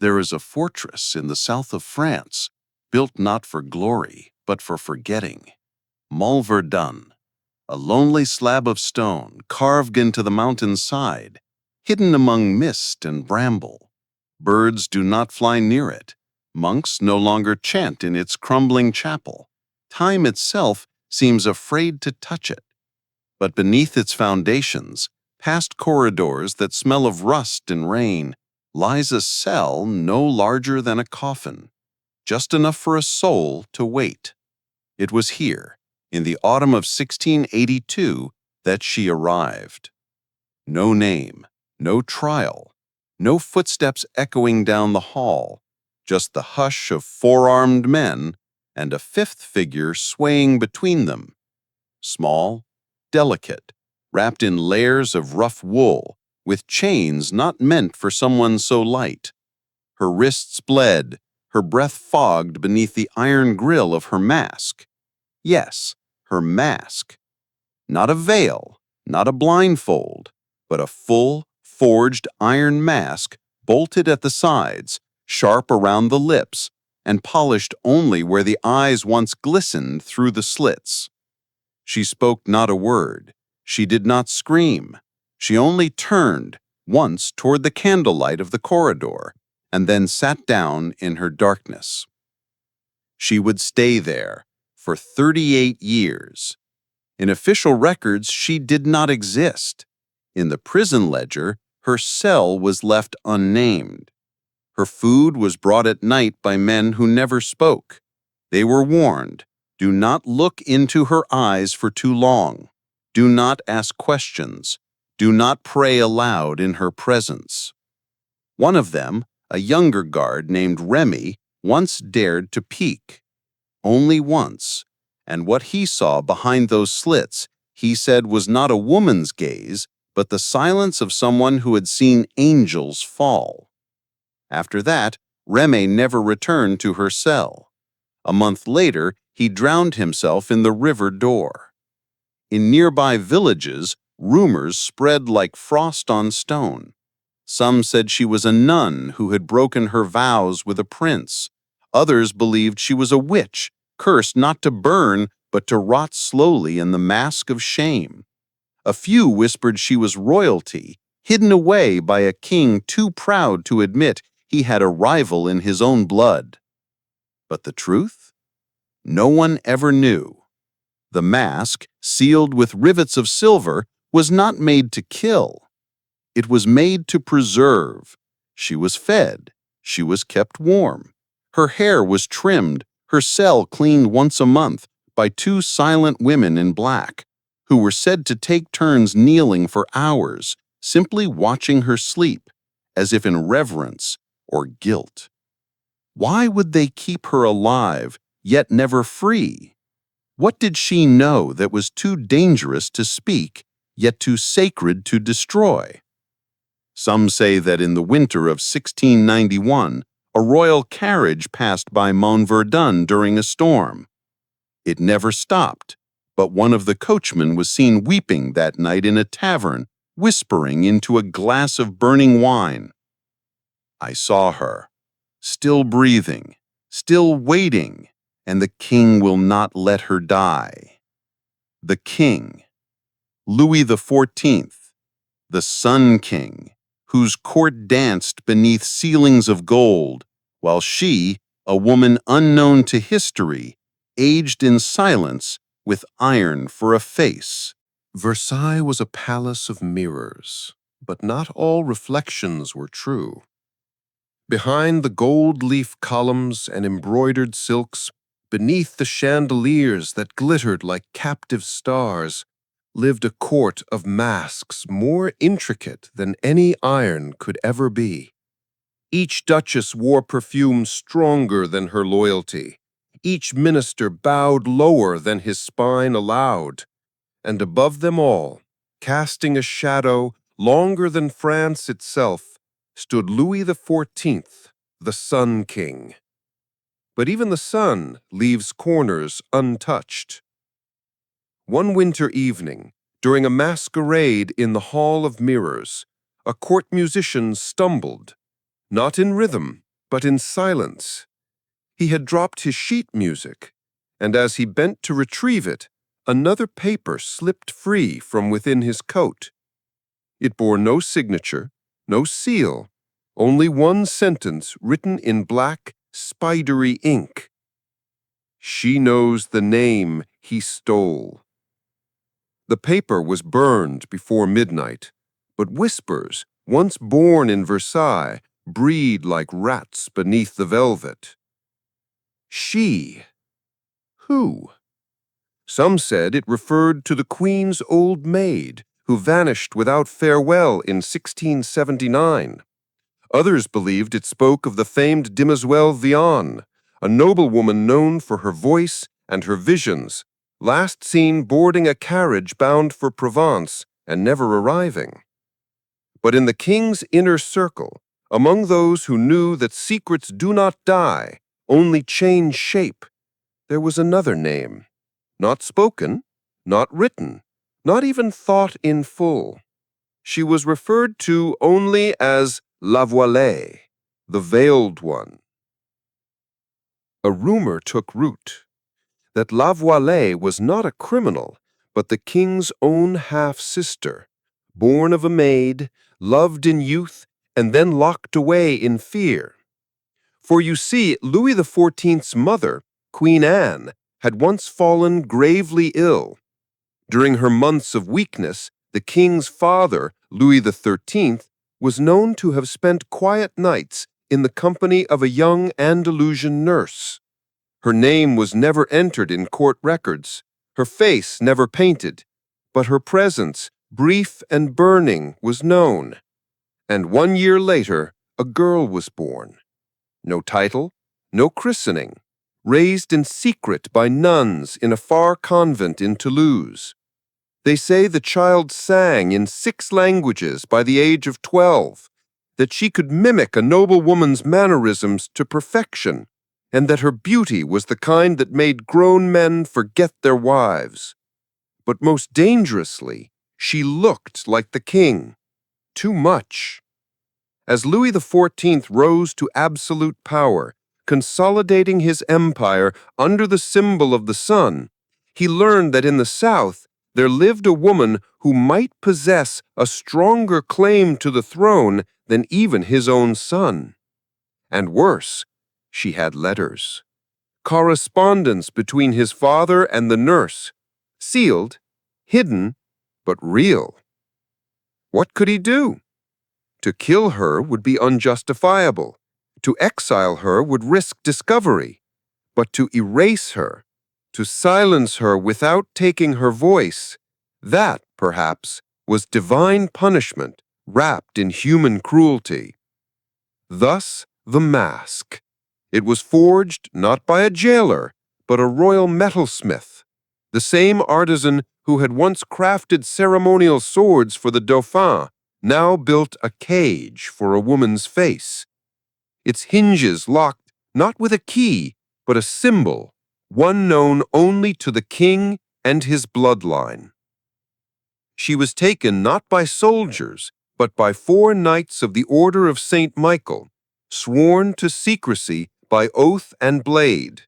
There is a fortress in the south of France, built not for glory, but for forgetting. Malverdun, a lonely slab of stone carved into the mountain's side, hidden among mist and bramble. Birds do not fly near it. Monks no longer chant in its crumbling chapel. Time itself seems afraid to touch it. But beneath its foundations, past corridors that smell of rust and rain, lies a cell no larger than a coffin, just enough for a soul to wait. It was here, in the autumn of 1682, that she arrived. No name, no trial, no footsteps echoing down the hall, just the hush of four-armed men and a fifth figure swaying between them. Small, delicate, wrapped in layers of rough wool, with chains not meant for someone so light. Her wrists bled, her breath fogged beneath the iron grill of her mask. Yes, her mask. Not a veil, not a blindfold, but a full, forged iron mask bolted at the sides, sharp around the lips, and polished only where the eyes once glistened through the slits. She spoke not a word. She did not scream. She only turned once toward the candlelight of the corridor and then sat down in her darkness. She would stay there for 38 years. In official records, she did not exist. In the prison ledger, her cell was left unnamed. Her food was brought at night by men who never spoke. They were warned, do not look into her eyes for too long. Do not ask questions. Do not pray aloud in her presence. One of them, a younger guard named Remy, once dared to peek. Only once. And what he saw behind those slits, he said, was not a woman's gaze, but the silence of someone who had seen angels fall. After that, Remy never returned to her cell. A month later, he drowned himself in the river Dor. In nearby villages, rumors spread like frost on stone. Some said she was a nun who had broken her vows with a prince. Others believed she was a witch, cursed not to burn, but to rot slowly in the mask of shame. A few whispered she was royalty, hidden away by a king too proud to admit he had a rival in his own blood. But the truth? No one ever knew. The mask, sealed with rivets of silver, was not made to kill. It was made to preserve. She was fed. She was kept warm. Her hair was trimmed, her cell cleaned once a month by two silent women in black, who were said to take turns kneeling for hours, simply watching her sleep, as if in reverence or guilt. Why would they keep her alive, yet never free? What did she know that was too dangerous to speak, yet too sacred to destroy? Some say that in the winter of 1691, a royal carriage passed by Malverdun during a storm. It never stopped, but one of the coachmen was seen weeping that night in a tavern, whispering into a glass of burning wine. I saw her, still breathing, still waiting, and the king will not let her die. The king, Louis XIV, the Sun King, whose court danced beneath ceilings of gold, while she, a woman unknown to history, aged in silence with iron for a face. Versailles was a palace of mirrors, but not all reflections were true. Behind the gold leaf columns and embroidered silks, beneath the chandeliers that glittered like captive stars, lived a court of masks more intricate than any iron could ever be. Each duchess wore perfume stronger than her loyalty. Each minister bowed lower than his spine allowed. And above them all, casting a shadow longer than France itself, stood Louis XIV, the Sun King. But even the sun leaves corners untouched. One winter evening, during a masquerade in the Hall of Mirrors, a court musician stumbled, not in rhythm, but in silence. He had dropped his sheet music, and as he bent to retrieve it, another paper slipped free from within his coat. It bore no signature, no seal, only one sentence written in black, spidery ink. She knows the name he stole. The paper was burned before midnight, but whispers, once born in Versailles, breed like rats beneath the velvet. She. Who? Some said it referred to the Queen's old maid, who vanished without farewell in 1679. Others believed it spoke of the famed Demoiselle Vian, a noblewoman known for her voice and her visions, last seen boarding a carriage bound for Provence and never arriving. But in the king's inner circle, among those who knew that secrets do not die, only change shape, there was another name, not spoken, not written, not even thought in full. She was referred to only as La Voilée, the Veiled One. A rumor took root that La Voilée was not a criminal, but the king's own half-sister, born of a maid, loved in youth, and then locked away in fear. For you see, Louis XIV's mother, Queen Anne, had once fallen gravely ill. During her months of weakness, the king's father, Louis XIII, was known to have spent quiet nights in the company of a young Andalusian nurse. Her name was never entered in court records, her face never painted, but her presence, brief and burning, was known. And 1 year later, a girl was born. No title, no christening, raised in secret by nuns in a far convent in Toulouse. They say the child sang in 6 languages by the age of 12, that she could mimic a noblewoman's mannerisms to perfection, and that her beauty was the kind that made grown men forget their wives. But most dangerously, she looked like the king. Too much. As Louis XIV rose to absolute power, consolidating his empire under the symbol of the sun, he learned that in the South there lived a woman who might possess a stronger claim to the throne than even his own son. And worse, she had letters. Correspondence between his father and the nurse, sealed, hidden, but real. What could he do? To kill her would be unjustifiable. To exile her would risk discovery. But to erase her, to silence her without taking her voice, that, perhaps, was divine punishment wrapped in human cruelty. Thus, the mask. It was forged not by a jailer, but a royal metalsmith, the same artisan who had once crafted ceremonial swords for the Dauphin, now built a cage for a woman's face. Its hinges locked not with a key, but a symbol, one known only to the king and his bloodline. She was taken not by soldiers, but by 4 knights of the Order of St. Michael, sworn to secrecy by oath and blade.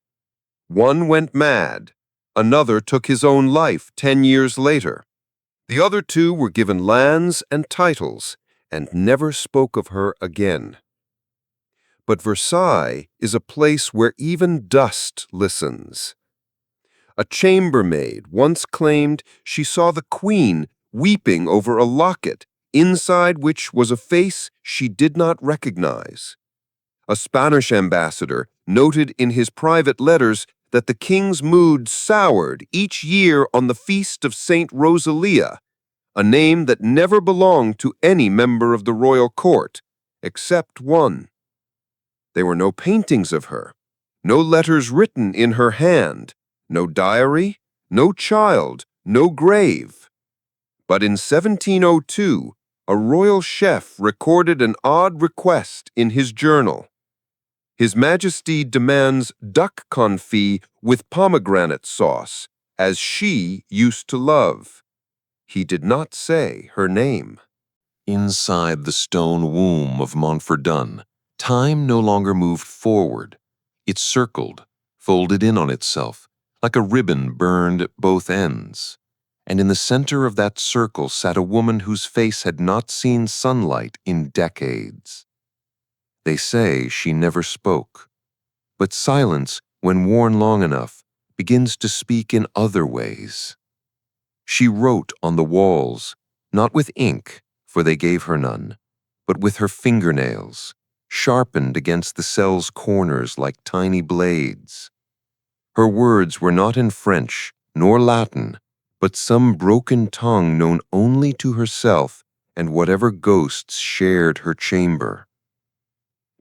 One went mad, another took his own life 10 years later. The other 2 were given lands and titles and never spoke of her again. But Versailles is a place where even dust listens. A chambermaid once claimed she saw the queen weeping over a locket, inside which was a face she did not recognize. A Spanish ambassador noted in his private letters that the king's mood soured each year on the feast of Saint Rosalia, a name that never belonged to any member of the royal court, except one. There were no paintings of her, no letters written in her hand, no diary, no child, no grave. But in 1702, a royal chef recorded an odd request in his journal. His Majesty demands duck confit with pomegranate sauce, as she used to love. He did not say her name. Inside the stone womb of Montfordun, Time no longer moved forward. It circled, folded in on itself, like a ribbon burned at both ends. And in the center of that circle sat a woman whose face had not seen sunlight in decades. They say she never spoke. But silence, when worn long enough, begins to speak in other ways. She wrote on the walls, not with ink, for they gave her none, but with her fingernails, sharpened against the cell's corners like tiny blades. Her words were not in French nor Latin, but some broken tongue known only to herself and whatever ghosts shared her chamber.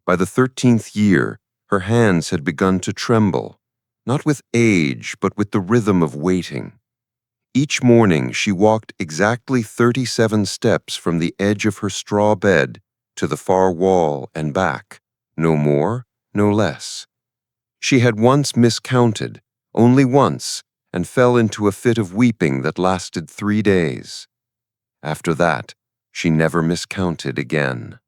By the 13th year, her hands had begun to tremble, not with age, but with the rhythm of waiting. Each morning she walked exactly 37 steps from the edge of her straw bed to the far wall and back, no more, no less. She had once miscounted, only once, and fell into a fit of weeping that lasted 3 days. After that, she never miscounted again.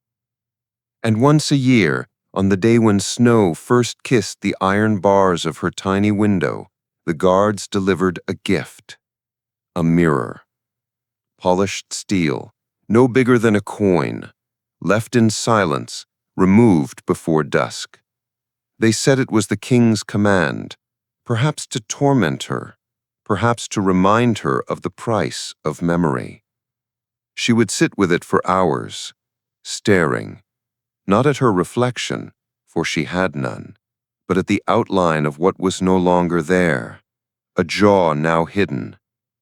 And once a year, on the day when snow first kissed the iron bars of her tiny window, the guards delivered a gift. A mirror. Polished steel, no bigger than a coin, left in silence, removed before dusk. They said it was the king's command, perhaps to torment her, perhaps to remind her of the price of memory. She would sit with it for hours, staring, not at her reflection, for she had none, but at the outline of what was no longer there, a jaw now hidden,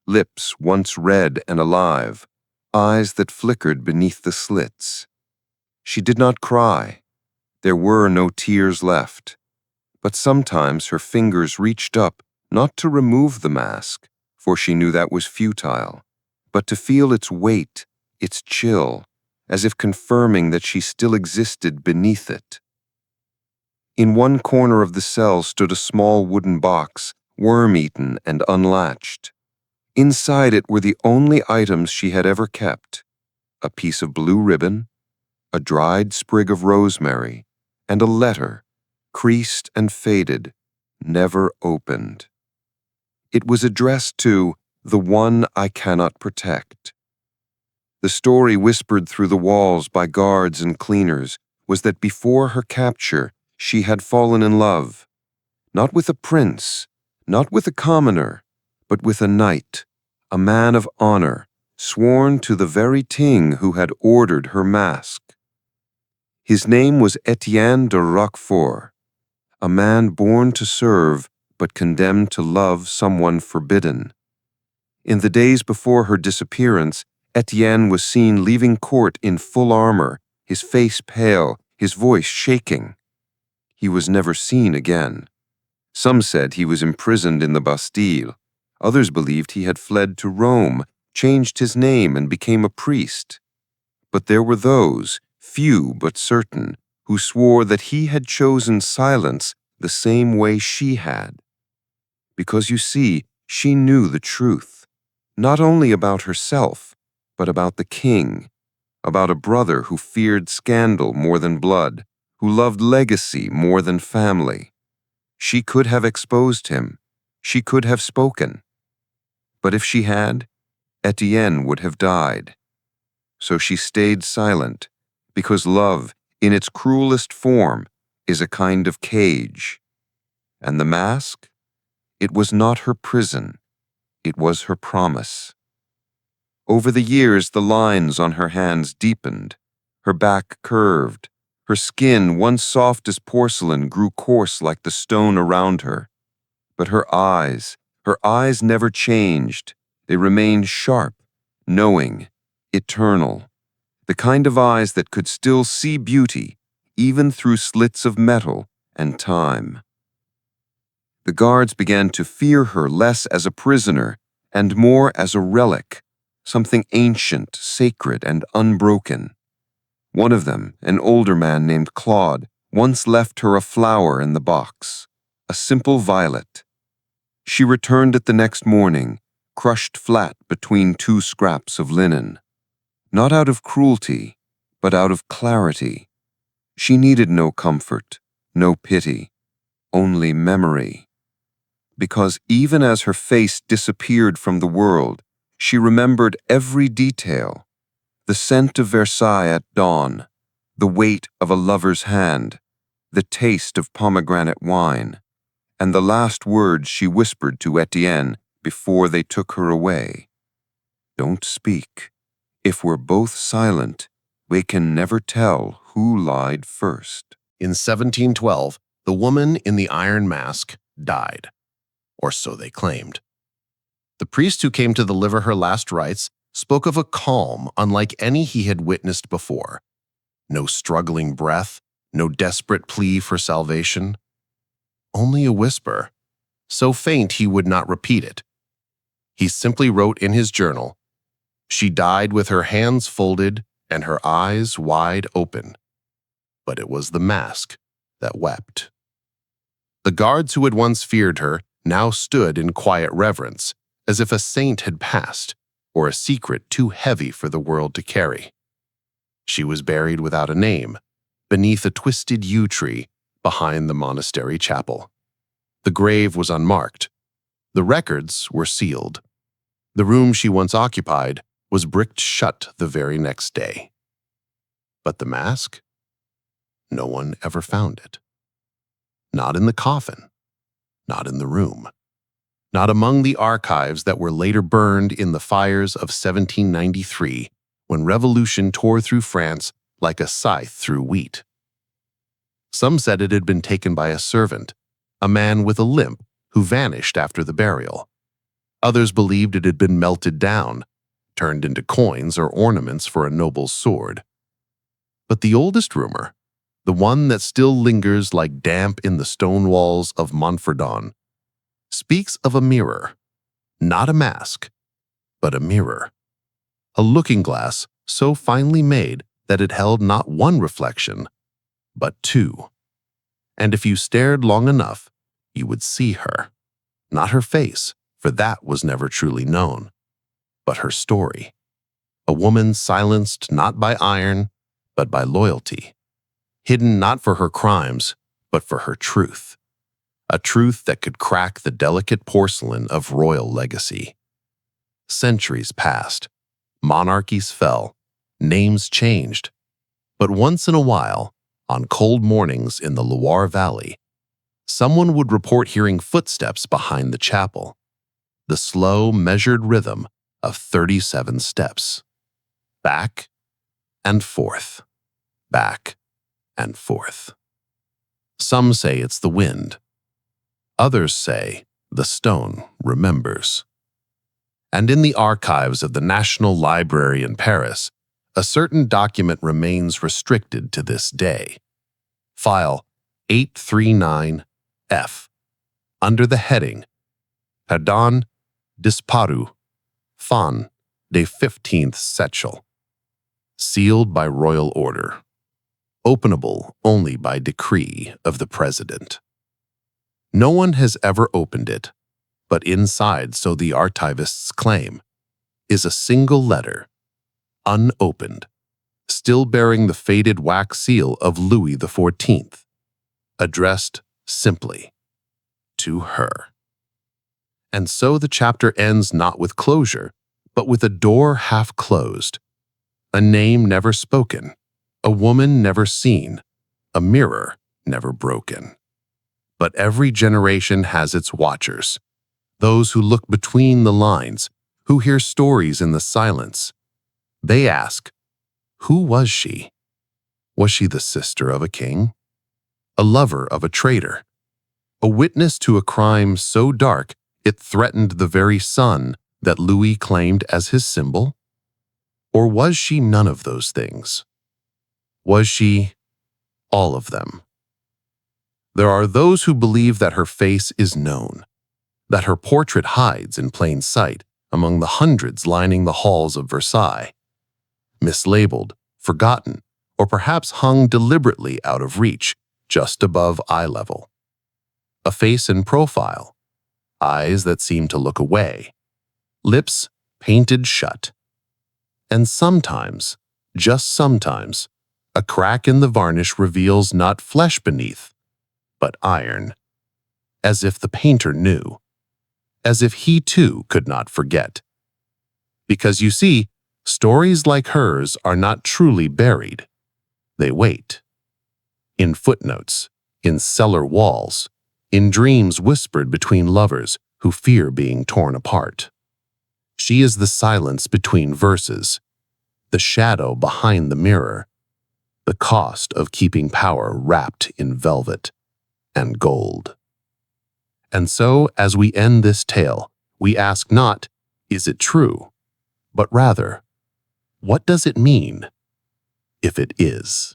lips once red and alive, eyes that flickered beneath the slits. She did not cry. There were no tears left. But sometimes her fingers reached up, not to remove the mask, for she knew that was futile, but to feel its weight, its chill, as if confirming that she still existed beneath it. In one corner of the cell stood a small wooden box, worm-eaten and unlatched. Inside it were the only items she had ever kept: a piece of blue ribbon, a dried sprig of rosemary, and a letter, creased and faded, never opened. It was addressed to the one I cannot protect. The story whispered through the walls by guards and cleaners was that before her capture, she had fallen in love, not with a prince, not with a commoner, but with a knight, a man of honor, sworn to the very king who had ordered her mask. His name was Etienne de Roquefort, a man born to serve but condemned to love someone forbidden. In the days before her disappearance, Etienne was seen leaving court in full armor, his face pale, his voice shaking. He was never seen again. Some said he was imprisoned in the Bastille. Others believed he had fled to Rome, changed his name, and became a priest. But there were those, few but certain, who swore that he had chosen silence the same way she had. Because you see, she knew the truth, not only about herself, but about the king, about a brother who feared scandal more than blood, who loved legacy more than family. She could have exposed him. She could have spoken. But if she had, Etienne would have died. So she stayed silent, because love, in its cruelest form, is a kind of cage. And the mask? It was not her prison. It was her promise. Over the years, the lines on her hands deepened, her back curved, her skin, once soft as porcelain, grew coarse like the stone around her. But her eyes never changed. They remained sharp, knowing, eternal, the kind of eyes that could still see beauty, even through slits of metal and time. The guards began to fear her less as a prisoner and more as a relic, something ancient, sacred, and unbroken. One of them, an older man named Claude, once left her a flower in the box, a simple violet. She returned it the next morning, crushed flat between 2 scraps of linen. Not out of cruelty, but out of clarity. She needed no comfort, no pity, only memory. Because even as her face disappeared from the world, she remembered every detail: the scent of Versailles at dawn, the weight of a lover's hand, the taste of pomegranate wine, and the last words she whispered to Etienne before they took her away. "Don't speak. If we're both silent, we can never tell who lied first." In 1712, the woman in the iron mask died, or so they claimed. The priest who came to deliver her last rites spoke of a calm unlike any he had witnessed before. No struggling breath, no desperate plea for salvation. Only a whisper, so faint he would not repeat it. He simply wrote in his journal, "She died with her hands folded and her eyes wide open." But it was the mask that wept. The guards who had once feared her now stood in quiet reverence, as if a saint had passed, or a secret too heavy for the world to carry. She was buried without a name, beneath a twisted yew tree behind the monastery chapel. The grave was unmarked. The records were sealed. The room she once occupied was bricked shut the very next day. But the mask? No one ever found it. Not in the coffin, not in the room, not among the archives that were later burned in the fires of 1793, when revolution tore through France like a scythe through wheat. Some said it had been taken by a servant, a man with a limp who vanished after the burial. Others believed it had been melted down, turned into coins or ornaments for a noble's sword. But the oldest rumor, the one that still lingers like damp in the stone walls of Montfordon, speaks of a mirror, not a mask, but a mirror. A looking glass so finely made that it held not one reflection, but two. And if you stared long enough, you would see her. Not her face, for that was never truly known, but her story. A woman silenced not by iron, but by loyalty. Hidden not for her crimes, but for her truth. A truth that could crack the delicate porcelain of royal legacy. Centuries passed. Monarchies fell. Names changed. But once in a while, on cold mornings in the Loire Valley, someone would report hearing footsteps behind the chapel. The slow, measured rhythm of 37 steps. Back and forth. Back and forth. Some say it's the wind. Others say the stone remembers. And in the archives of the National Library in Paris, a certain document remains restricted to this day. File 839F, under the heading Pardon disparu, fin de 15th siècle, sealed by royal order, openable only by decree of the president. No one has ever opened it, but inside, so the archivists claim, is a single letter, unopened, still bearing the faded wax seal of Louis XIV, addressed simply to her. And so the chapter ends not with closure, but with a door half closed, a name never spoken, a woman never seen, a mirror never broken. But every generation has its watchers, those who look between the lines, who hear stories in the silence. They ask, who was she? Was she the sister of a king? A lover of a traitor? A witness to a crime so dark it threatened the very sun that Louis claimed as his symbol? Or was she none of those things? Was she all of them? There are those who believe that her face is known, that her portrait hides in plain sight among the hundreds lining the halls of Versailles, mislabeled, forgotten, or perhaps hung deliberately out of reach, just above eye level. A face in profile, eyes that seem to look away, lips painted shut, and sometimes, just sometimes, A crack in the varnish reveals not flesh beneath, but iron. As if the painter knew. As if he too could not forget. Because you see, stories like hers are not truly buried. They wait. In footnotes, in cellar walls, in dreams whispered between lovers who fear being torn apart. She is the silence between verses, the shadow behind the mirror, the cost of keeping power wrapped in velvet and gold. And so, as we end this tale, we ask not, is it true? But rather, what does it mean if it is?